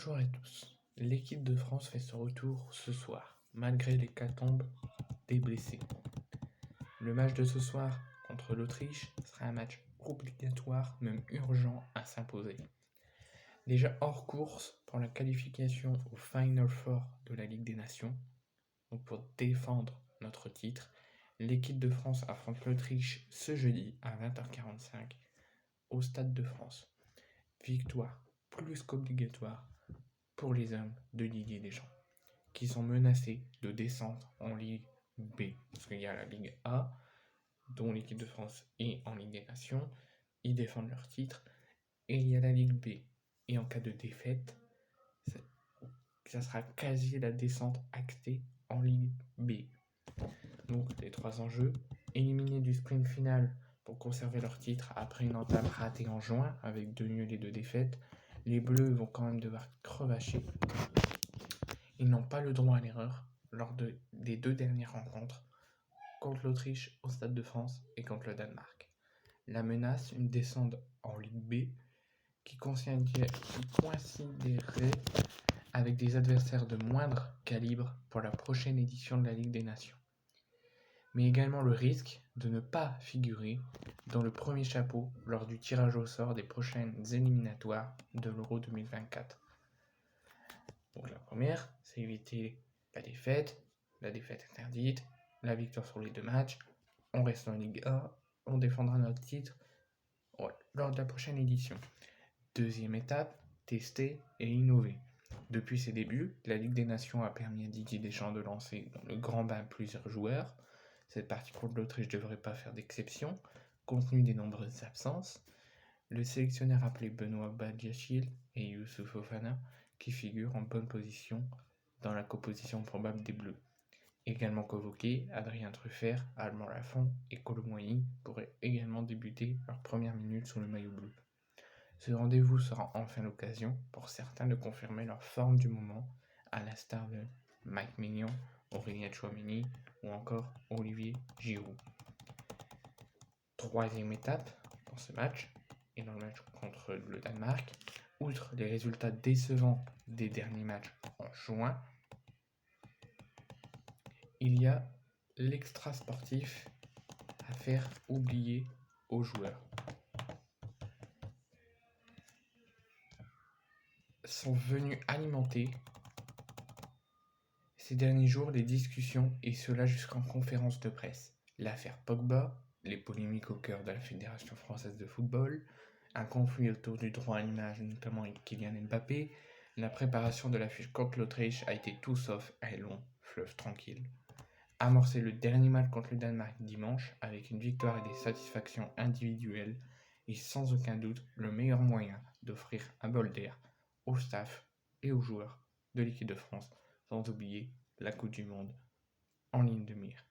Bonjour à tous. L'équipe de France fait son retour ce soir, malgré l'hécatombe des blessés. Le match de ce soir contre l'Autriche sera un match obligatoire, même urgent à s'imposer. Déjà hors course pour la qualification au Final Four de la Ligue des Nations, donc pour défendre notre titre, l'équipe de France affronte l'Autriche ce jeudi à 20h45 au Stade de France. Victoire plus qu'obligatoire pour les hommes de Didier Deschamps, qui sont menacés de descendre en Ligue B. Parce qu'il y a la Ligue A, dont l'équipe de France est en Ligue des Nations, ils défendent leur titre, et il y a la Ligue B. Et en cas de défaite, ça sera quasi la descente actée en Ligue B. Donc les trois enjeux, éliminés du sprint final pour conserver leur titre après une entame ratée en juin avec 2 nuls et 2 défaites. Les Bleus vont quand même devoir crevacher. Ils n'ont pas le droit à l'erreur lors des 2 dernières rencontres, contre l'Autriche au Stade de France et contre le Danemark. La menace, une descente en Ligue B qui coïnciderait avec des adversaires de moindre calibre pour la prochaine édition de la Ligue des Nations. Mais également le risque de ne pas figurer dans le premier chapeau lors du tirage au sort des prochaines éliminatoires de l'Euro 2024. Donc la première, c'est éviter la défaite interdite, la victoire sur les 2 matchs, on reste en Ligue A, on défendra notre titre lors de la prochaine édition. Deuxième étape, tester et innover. Depuis ses débuts, la Ligue des Nations a permis à Didier Deschamps de lancer dans le grand bain plusieurs joueurs. Cette partie contre l'Autriche ne devrait pas faire d'exception, compte tenu des nombreuses absences. Le sélectionneur appelé Benoît Badiachil et Youssouf Fofana qui figurent en bonne position dans la composition probable des Bleus. Également convoqués, Adrien Truffert, Armand Lafont et Kolo Muani pourraient également débuter leurs premières minutes sous le maillot bleu. Ce rendez-vous sera enfin l'occasion pour certains de confirmer leur forme du moment, à l'instar de Mike Maignan, Aurélien Tchouaméni ou encore Olivier Giroud. Troisième étape dans ce match, et dans le match contre le Danemark, outre les résultats décevants des derniers matchs en juin, il y a l'extra sportif à faire oublier aux joueurs. Sont venus alimenter ces derniers jours les discussions, et cela jusqu'en conférence de presse. L'affaire Pogba, les polémiques au cœur de la Fédération française de football, un conflit autour du droit à l'image, notamment avec Kylian Mbappé, la préparation de l'affiche contre l'Autriche a été tout sauf un long fleuve tranquille. Amorcer le dernier match contre le Danemark dimanche avec une victoire et des satisfactions individuelles est sans aucun doute le meilleur moyen d'offrir un bol d'air au staff et aux joueurs de l'équipe de France, sans oublier la Coupe du Monde en ligne de mire.